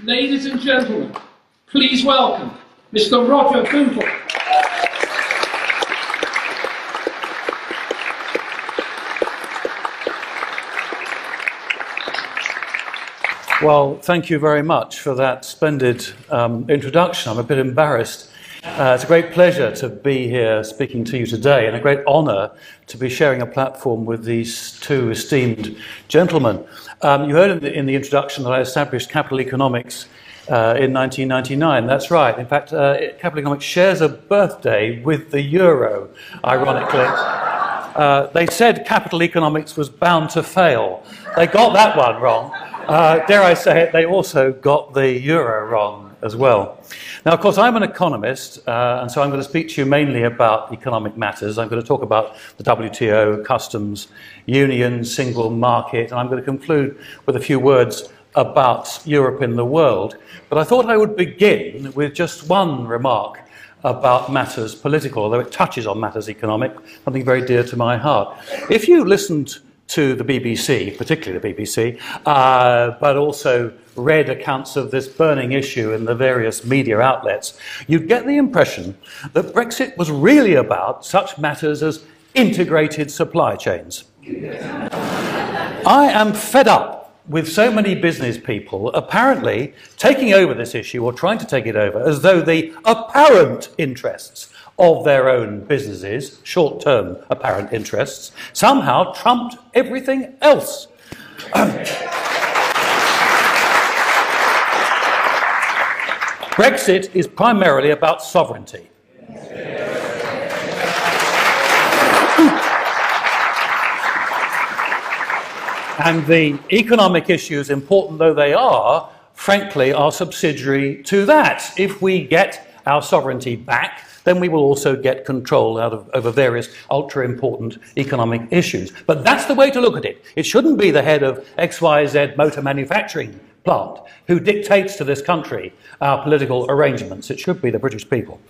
Ladies and gentlemen, please welcome Mr. Roger Bootle. Well, thank you very much for that splendid introduction. I'm a bit embarrassed. It's a great pleasure to be here speaking to you today, and a great honour to be sharing a platform with these two esteemed gentlemen. You heard in the introduction that I established capital economics in 1999. That's right. In fact, capital economics shares a birthday with the euro, ironically. They said capital economics was bound to fail. They got that one wrong. Dare I say it, they also got the euro wrong as well. Now, of course, I'm an economist, and so I'm going to speak to you mainly about economic matters. I'm going to talk about the WTO, customs union, single market, and I'm going to conclude with a few words about Europe in the world. But I thought I would begin with just one remark about matters political, although it touches on matters economic, something very dear to my heart. If you listened to the BBC, particularly the BBC, but also read accounts of this burning issue in the various media outlets, you'd get the impression that Brexit was really about such matters as integrated supply chains. I am fed up with so many business people apparently taking over this issue, or trying to take it over, as though the apparent interests of their own businesses, short-term apparent interests, somehow trumped everything else. Brexit is primarily about sovereignty. And the economic issues, important though they are, frankly, are subsidiary to that. If we get our sovereignty back, then we will also get control over various ultra-important economic issues. But that's the way to look at it. It shouldn't be the head of XYZ motor manufacturing plant who dictates to this country our political arrangements. It should be the British people.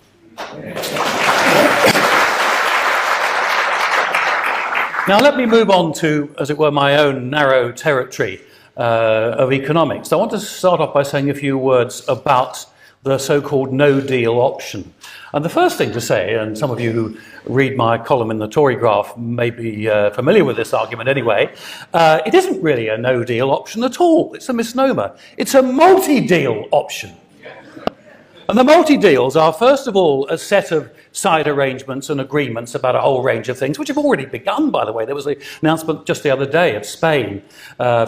Now let me move on to, as it were, my own narrow territory of economics. I want to start off by saying a few words about the so-called no-deal option. And the first thing to say, and some of you who read my column in the Tory Graph may be familiar with this argument anyway, it isn't really a no-deal option at all. It's a misnomer. It's a multi-deal option. And the multi-deals are, first of all, a set of side arrangements and agreements about a whole range of things, which have already begun, by the way. There was an announcement just the other day of Spain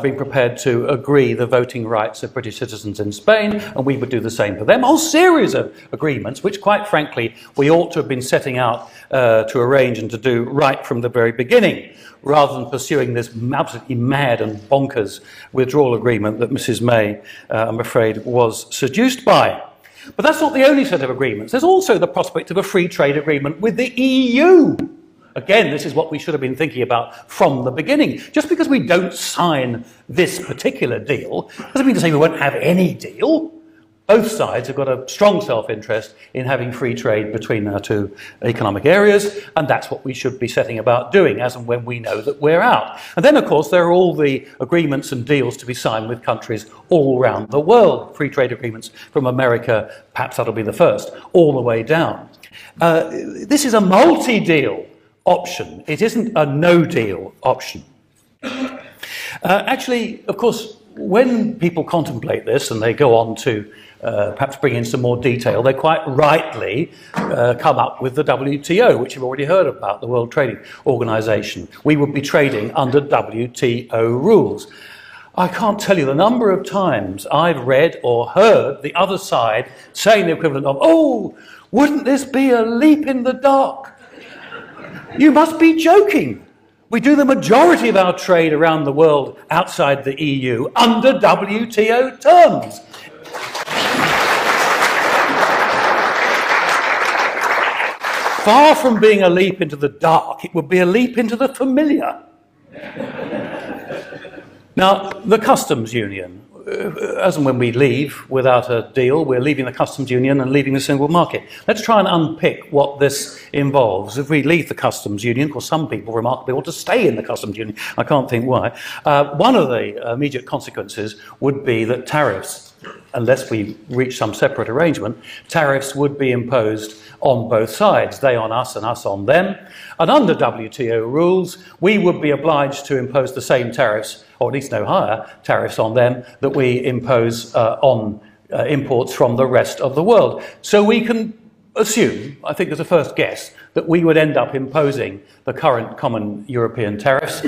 being prepared to agree the voting rights of British citizens in Spain, and we would do the same for them. A whole series of agreements, which, quite frankly, we ought to have been setting out to arrange and to do right from the very beginning, rather than pursuing this absolutely mad and bonkers withdrawal agreement that Mrs. May, I'm afraid, was seduced by. But that's not the only set of agreements. There's also the prospect of a free trade agreement with the EU. Again, this is what we should have been thinking about from the beginning. Just because we don't sign this particular deal doesn't mean to say we won't have any deal. Both sides have got a strong self-interest in having free trade between our two economic areas, and that's what we should be setting about doing as and when we know that we're out. And then, of course, there are all the agreements and deals to be signed with countries all around the world. Free trade agreements from America, perhaps that'll be the first, all the way down. This is a multi-deal option. It isn't a no-deal option. Actually, of course, when people contemplate this and they go on to perhaps bring in some more detail, they quite rightly come up with the WTO, which you've already heard about, the World Trading Organization. We would be trading under WTO rules. I can't tell you the number of times I've read or heard the other side saying the equivalent of, "Oh, wouldn't this be a leap in the dark? You must be joking. We do the majority of our trade around the world outside the EU under WTO terms." Far from being a leap into the dark, it would be a leap into the familiar. Now, the customs union, as and when we leave without a deal, we're leaving the customs union and leaving the single market. Let's try and unpick what this involves. If we leave the customs union, of course, some people remarkably want to stay in the customs union. I can't think why. One of the immediate consequences would be that tariffs unless we reach some separate arrangement, tariffs would be imposed on both sides, they on us and us on them. And under WTO rules, we would be obliged to impose the same tariffs, or at least no higher tariffs on them, that we impose on imports from the rest of the world. So we can assume, I think as a first guess, that we would end up imposing the current common European tariffs,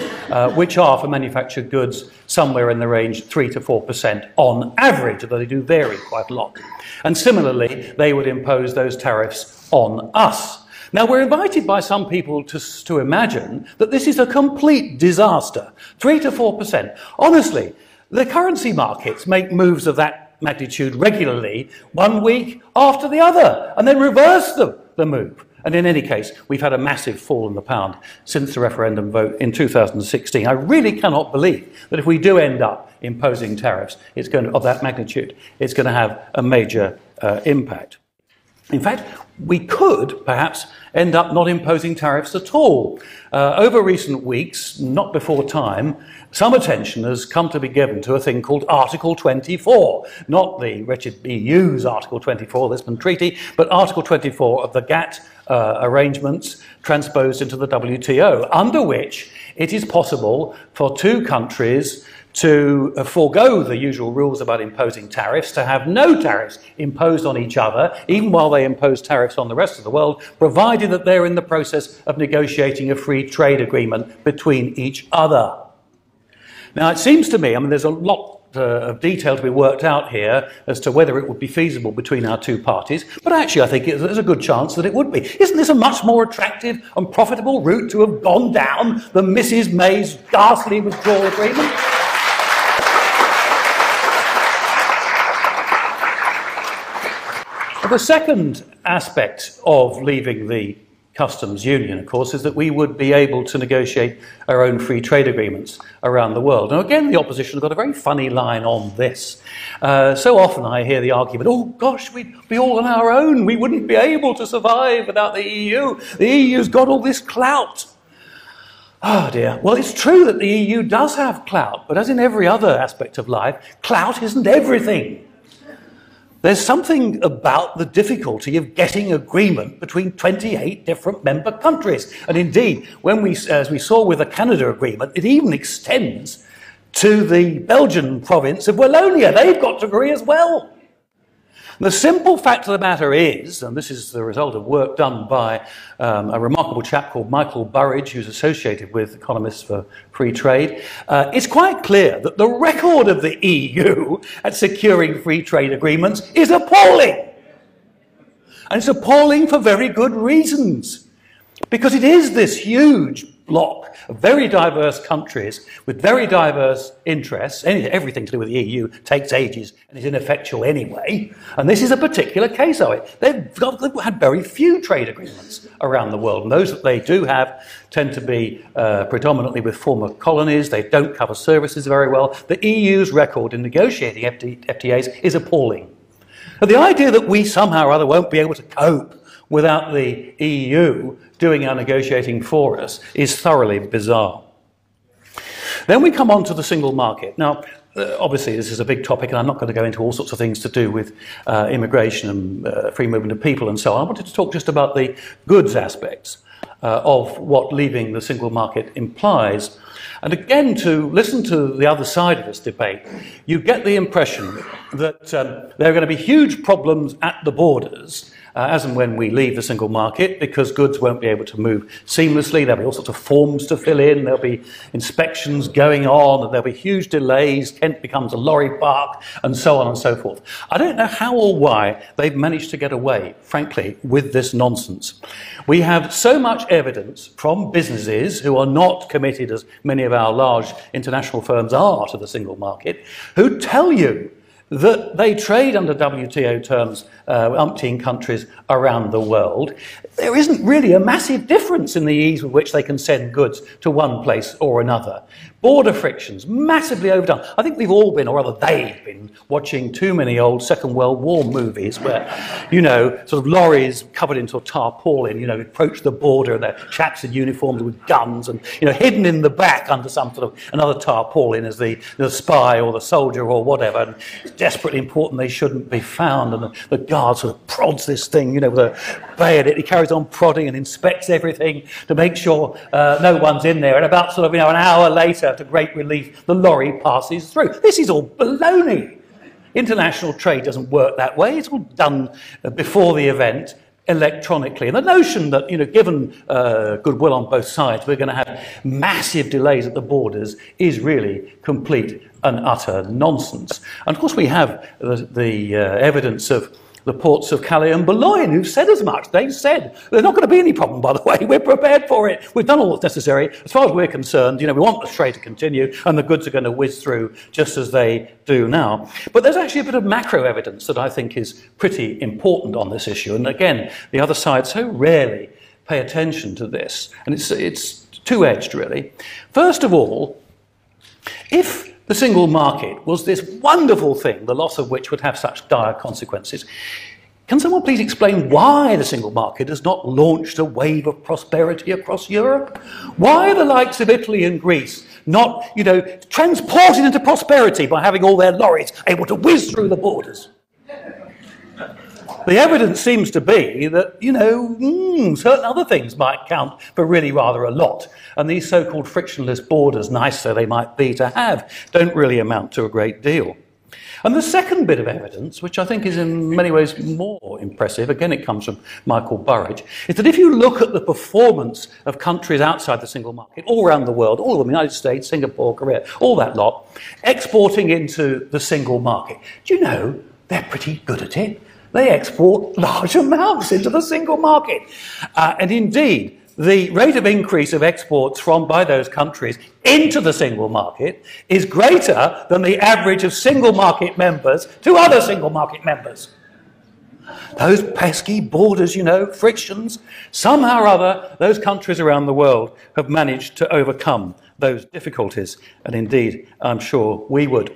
which are for manufactured goods somewhere in the range 3 to 4% on average, although they do vary quite a lot. And similarly, they would impose those tariffs on us. Now, we're invited by some people to imagine that this is a complete disaster. 3 to 4%. Honestly, the currency markets make moves of that magnitude regularly, one week after the other, and then reverse the move. And in any case, we've had a massive fall in the pound since the referendum vote in 2016. I really cannot believe that if we do end up imposing tariffs of that magnitude, it's going to have a major impact. In fact, we could perhaps end up not imposing tariffs at all. Over recent weeks, not before time, some attention has come to be given to a thing called Article 24, not the wretched EU's Article 24, the Lisbon Treaty, but Article 24 of the GATT arrangements transposed into the WTO, under which it is possible for two countries to forego the usual rules about imposing tariffs, to have no tariffs imposed on each other, even while they impose tariffs on the rest of the world, provided that they're in the process of negotiating a free trade agreement between each other. Now, it seems to me, there's a lot of detail to be worked out here as to whether it would be feasible between our two parties, but actually I think there's a good chance that it would be. Isn't this a much more attractive and profitable route to have gone down than Mrs. May's ghastly withdrawal agreement? The second aspect of leaving the customs union, of course, is that we would be able to negotiate our own free trade agreements around the world. And again, the opposition have got a very funny line on this. So often I hear the argument, oh gosh, we'd be all on our own. We wouldn't be able to survive without the EU. The EU's got all this clout. Oh dear. Well, it's true that the EU does have clout, but as in every other aspect of life, clout isn't everything. There's something about the difficulty of getting agreement between 28 different member countries. And indeed, as we saw with the Canada agreement, it even extends to the Belgian province of Wallonia. They've got to agree as well. The simple fact of the matter is, and this is the result of work done by a remarkable chap called Michael Burridge, who's associated with Economists for Free Trade, it's quite clear that the record of the EU at securing free trade agreements is appalling. And it's appalling for very good reasons. Because it is this huge block of very diverse countries with very diverse interests. Everything to do with the EU takes ages and is ineffectual anyway. And this is a particular case of it. They've had very few trade agreements around the world. And those that they do have tend to be predominantly with former colonies. They don't cover services very well. The EU's record in negotiating FTAs is appalling. Now, the idea that we somehow or other won't be able to cope without the EU doing our negotiating for us is thoroughly bizarre. Then we come on to the single market. Now, obviously this is a big topic and I'm not going to go into all sorts of things to do with immigration and free movement of people and so on. I wanted to talk just about the goods aspects of what leaving the single market implies. And again, to listen to the other side of this debate, you get the impression that there are going to be huge problems at the borders as and when we leave the single market, because goods won't be able to move seamlessly. There'll be all sorts of forms to fill in, there'll be inspections going on, and there'll be huge delays, Kent becomes a lorry park, and so on and so forth. I don't know how or why they've managed to get away, frankly, with this nonsense. We have so much evidence from businesses who are not committed, as many of our large international firms are, to the single market, who tell you that they trade under WTO terms umpteen countries around the world. There isn't really a massive difference in the ease with which they can send goods to one place or another. Border frictions, massively overdone. I think we've all been, or rather they've been, watching too many old Second World War movies where, you know, sort of lorries covered into tarpaulin, you know, approach the border and they're chaps in uniforms with guns and, you know, hidden in the back under some sort of another tarpaulin as the spy or the soldier or whatever, and desperately important they shouldn't be found, and the guard sort of prods this thing, with a bayonet. He carries on prodding and inspects everything to make sure no one's in there, and about an hour later, to great relief, the lorry passes through. This is all baloney. International trade doesn't work that way. It's all done before the event, electronically. And the notion that, given goodwill on both sides, we're going to have massive delays at the borders is really complete and utter nonsense. And of course we have the evidence of the ports of Calais and Boulogne, who've said as much. They've said there's not going to be any problem, by the way. We're prepared for it. We've done all that's necessary. As far as we're concerned, we want the trade to continue, and the goods are going to whiz through just as they do now. But there's actually a bit of macro evidence that I think is pretty important on this issue. And again, the other side so rarely pay attention to this. And it's two-edged, really. First of all, if the single market was this wonderful thing, the loss of which would have such dire consequences, can someone please explain why the single market has not launched a wave of prosperity across Europe? Why are the likes of Italy and Greece not, transported into prosperity by having all their lorries able to whiz through the borders? The evidence seems to be that, certain other things might count for really rather a lot. And these so-called frictionless borders, nice though they might be to have, don't really amount to a great deal. And the second bit of evidence, which I think is in many ways more impressive, again it comes from Michael Burridge, is that if you look at the performance of countries outside the single market, all around the world, all of them, the United States, Singapore, Korea, all that lot, exporting into the single market, do you know they're pretty good at it? They export large amounts into the single market. And indeed, the rate of increase of exports by those countries into the single market is greater than the average of single market members to other single market members. Those pesky borders, frictions, somehow or other, those countries around the world have managed to overcome those difficulties. And indeed, I'm sure we would.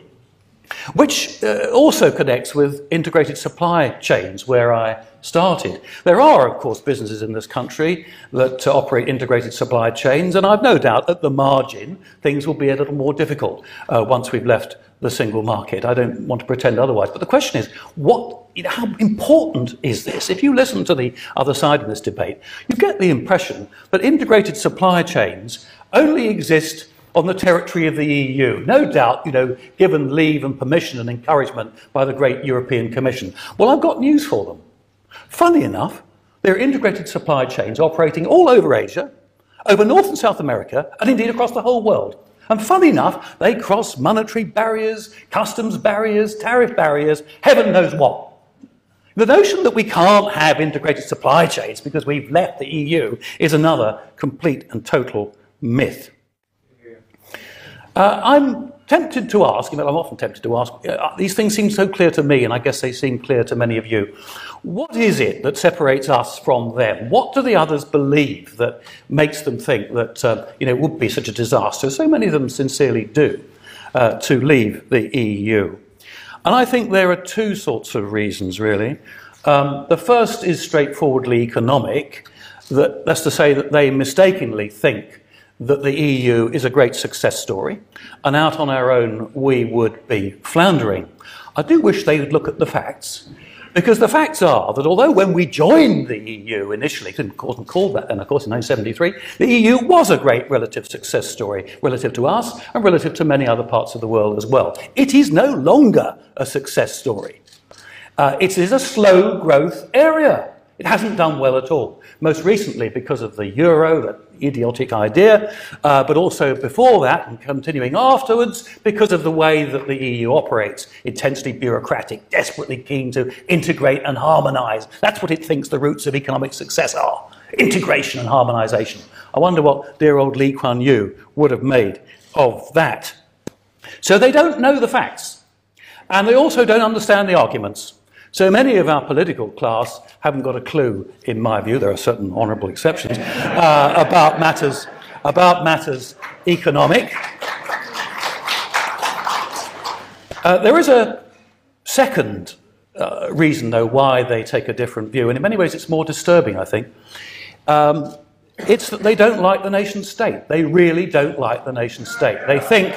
Which also connects with integrated supply chains, where I started. There are, of course, businesses in this country that operate integrated supply chains, and I've no doubt at the margin things will be a little more difficult once we've left the single market. I don't want to pretend otherwise. But the question is, how important is this? If you listen to the other side in this debate, you get the impression that integrated supply chains only exist on the territory of the EU. No doubt, given leave and permission and encouragement by the great European Commission. Well, I've got news for them. Funny enough, there are integrated supply chains operating all over Asia, over North and South America, and indeed across the whole world. And funny enough, they cross monetary barriers, customs barriers, tariff barriers, heaven knows what. The notion that we can't have integrated supply chains because we've left the EU is another complete and total myth. I'm tempted to ask, I'm often tempted to ask, these things seem so clear to me, and I guess they seem clear to many of you. What is it that separates us from them? What do the others believe that makes them think that it would be such a disaster? So many of them sincerely do, to leave the EU. And I think there are two sorts of reasons, really. The first is straightforwardly economic. That's to say that they mistakenly think that the EU is a great success story, and out on our own we would be floundering. I do wish they would look at the facts, because the facts are that although when we joined the EU initially, it wasn't called that then, of course, in 1973, the EU was a great relative success story relative to us and relative to many other parts of the world as well. It is no longer a success story. It is a slow growth area. It hasn't done well at all. Most recently because of the euro, that idiotic idea, but also before that and continuing afterwards because of the way that the EU operates. Intensely bureaucratic, desperately keen to integrate and harmonise. That's what it thinks the roots of economic success are. Integration and harmonisation. I wonder what dear old Lee Kuan Yew would have made of that. So they don't know the facts. And they also don't understand the arguments. So many of our political class haven't got a clue, in my view, there are certain honourable exceptions, about matters economic. There is a second reason, though, why they take a different view, and in many ways it's more disturbing, I think. It's that they don't like the nation state. They really don't like the nation state. They think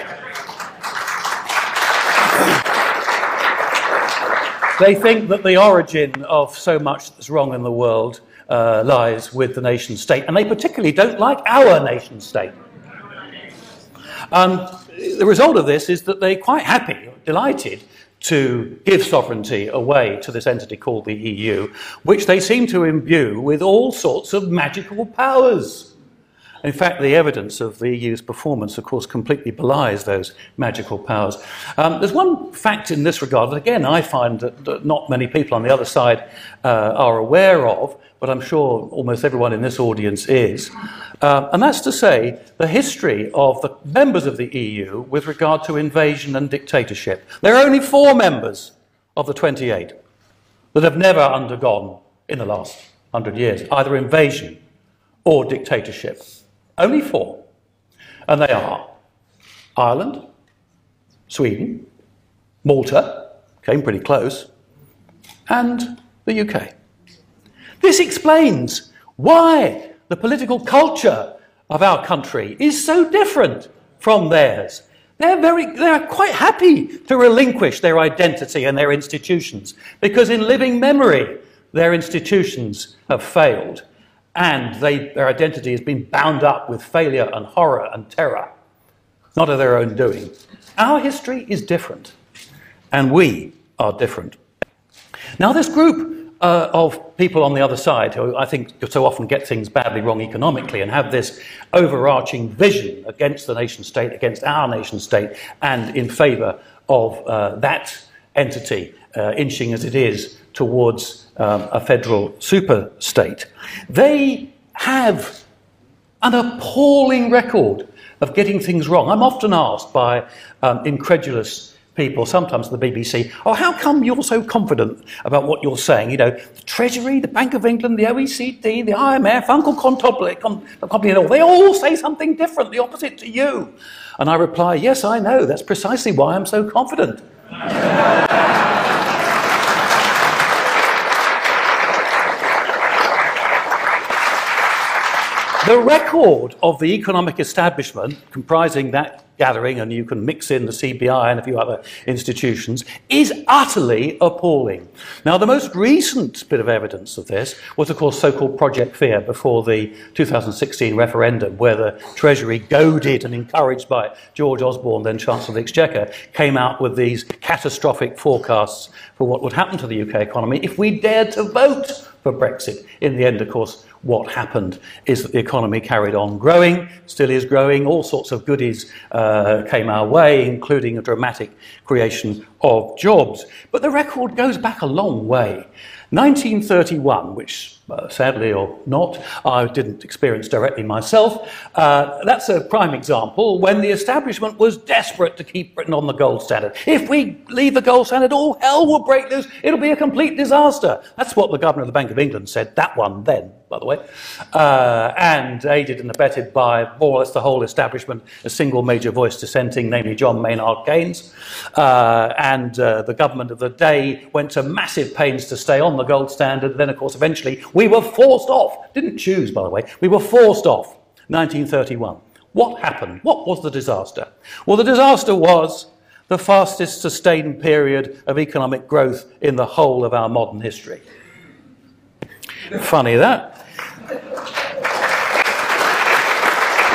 They think that the origin of so much that's wrong in the world lies with the nation state, and they particularly don't like our nation state. The result of this is that they're quite happy, delighted, to give sovereignty away to this entity called the EU, which they seem to imbue with all sorts of magical powers. In fact, the evidence of the EU's performance, of course, completely belies those magical powers. There's one fact in this regard that, again, I find that not many people on the other side are aware of, but I'm sure almost everyone in this audience is. And that's to say, the history of the members of the EU with regard to invasion and dictatorship. There are only 4 members of the 28 that have never undergone, in the last 100 years, either invasion or dictatorship. Only 4. And they are Ireland, Sweden, Malta, came pretty close, and the UK. This explains why the political culture of our country is so different from theirs. They're quite happy to relinquish their identity and their institutions, because in living memory, their institutions have failed, and their identity has been bound up with failure and horror and terror, not of their own doing. Our history is different, and we are different. Now, this group of people on the other side, who I think so often get things badly wrong economically and have this overarching vision against the nation state, against our nation state, and in favour of that entity inching as it is towards a federal super state. They have an appalling record of getting things wrong. I'm often asked by incredulous people, sometimes the BBC, oh, how come you're so confident about what you're saying? You know, the Treasury, the Bank of England, the OECD, the IMF, Uncle Contobly, they all say something different, the opposite to you. And I reply, yes, I know, that's precisely why I'm so confident. The record of the economic establishment, comprising that gathering, and you can mix in the CBI and a few other institutions, is utterly appalling. Now, the most recent bit of evidence of this was, of course, so-called Project Fear before the 2016 referendum, where the Treasury, goaded and encouraged by George Osborne, then Chancellor of the Exchequer, came out with these catastrophic forecasts for what would happen to the UK economy if we dared to vote for Brexit. In the end, of course, what happened is that the economy carried on growing, still is growing. All sorts of goodies came our way, including a dramatic creation of jobs. But the record goes back a long way. 1931, which sadly or not, I didn't experience directly myself, that's a prime example when the establishment was desperate to keep Britain on the gold standard. If we leave the gold standard, all hell will break loose, it'll be a complete disaster. That's what the Governor of the Bank of England said, that one then, by the way, and aided and abetted by more or less the whole establishment, a single major voice dissenting, namely John Maynard Keynes, and the government of the day went to massive pains to stay on the gold standard. Then, of course, eventually we were forced off. Didn't choose, by the way. We were forced off. 1931. What happened? What was the disaster? Well, the disaster was the fastest sustained period of economic growth in the whole of our modern history. Funny that.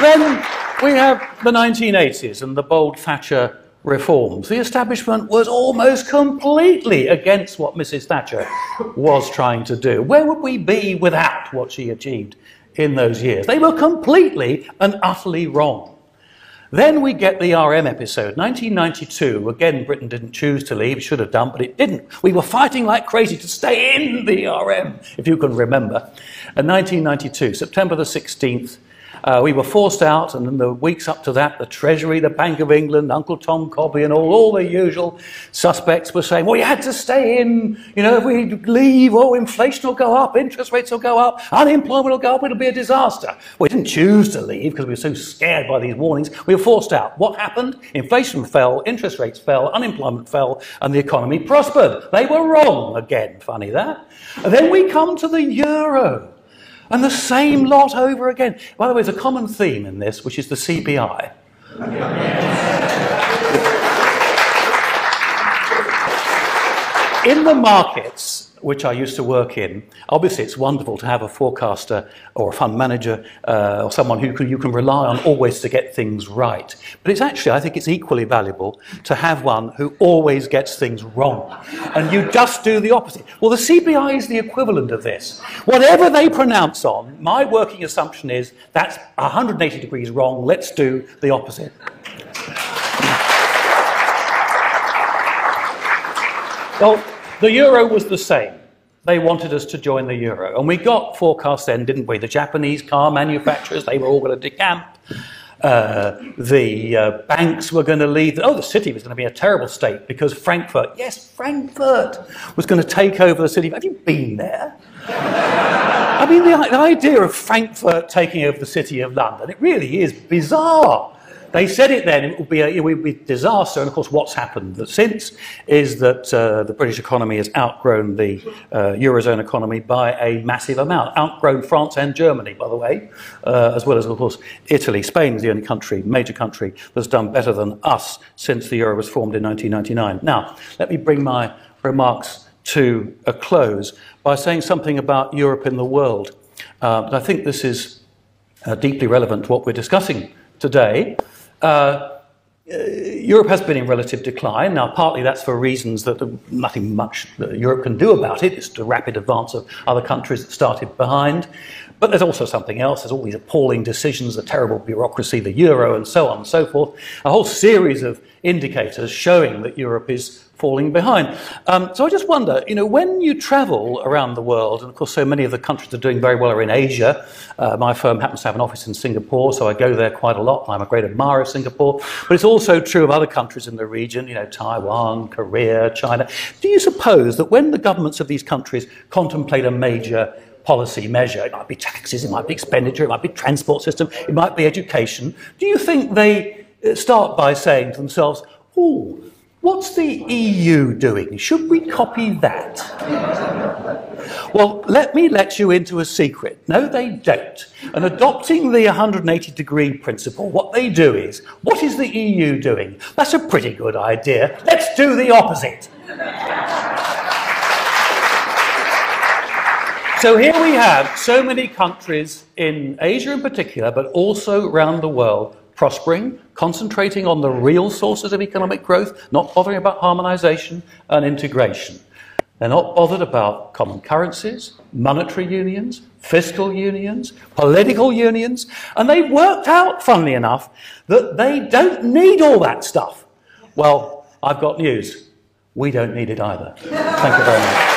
Then we have the 1980s and the bold Thatcher reforms. The establishment was almost completely against what Mrs. Thatcher was trying to do. Where would we be without what she achieved in those years? They were completely and utterly wrong. Then we get the RM episode, 1992. Again, Britain didn't choose to leave, should have done, but it didn't. We were fighting like crazy to stay in the RM, if you can remember. In 1992, September the 16th, we were forced out, and in the weeks up to that, the Treasury, the Bank of England, Uncle Tom Cobby, and all the usual suspects were saying, well, you had to stay in, you know, if we leave, oh, inflation will go up, interest rates will go up, unemployment will go up, it'll be a disaster. We didn't choose to leave because we were so scared by these warnings. We were forced out. What happened? Inflation fell, interest rates fell, unemployment fell, and the economy prospered. They were wrong again, funny that. And then we come to the euro. And the same lot over again. By the way, there's a common theme in this, which is the CBI. In the markets which I used to work in, obviously it's wonderful to have a forecaster or a fund manager or someone who you can rely on always to get things right. But it's actually, I think it's equally valuable to have one who always gets things wrong. And you just do the opposite. Well, the CPI is the equivalent of this. Whatever they pronounce on, my working assumption is that's 180 degrees wrong, let's do the opposite. Well, the euro was the same. They wanted us to join the euro. And we got forecasts then, didn't we? The Japanese car manufacturers, they were all going to decamp. The banks were going to leave. Oh, the city was going to be a terrible state because Frankfurt, yes, Frankfurt, was going to take over the city. Have you been there? I mean, the idea of Frankfurt taking over the city of London, it really is bizarre. They said it then, it would be a disaster, and of course what's happened since is that the British economy has outgrown the Eurozone economy by a massive amount, outgrown France and Germany, by the way, as well as, of course, Italy. Spain is the only major country that's done better than us since the euro was formed in 1999. Now, let me bring my remarks to a close by saying something about Europe in the world. I think this is deeply relevant to what we're discussing today. Europe has been in relative decline. Now, partly that's for reasons that nothing much that Europe can do about it. It's the rapid advance of other countries that started behind. But there's also something else. There's all these appalling decisions, the terrible bureaucracy, the euro, and so on and so forth. A whole series of indicators showing that Europe is falling behind. So I just wonder, when you travel around the world, and of course so many of the countries that are doing very well are in Asia. My firm happens to have an office in Singapore, so I go there quite a lot. I'm a great admirer of Singapore. But it's also true of other countries in the region, Taiwan, Korea, China. Do you suppose that when the governments of these countries contemplate a major policy measure, it might be taxes, it might be expenditure, it might be transport system, it might be education, do you think they start by saying to themselves, oh, what's the EU doing? Should we copy that? Well, let me let you into a secret. No, they don't. And adopting the 180-degree principle, what they do is, what is the EU doing? That's a pretty good idea. Let's do the opposite. So here we have so many countries in Asia in particular, but also around the world, prospering, concentrating on the real sources of economic growth, not bothering about harmonisation and integration. They're not bothered about common currencies, monetary unions, fiscal unions, political unions, and they've worked out, funnily enough, that they don't need all that stuff. Well, I've got news. We don't need it either. Thank you very much.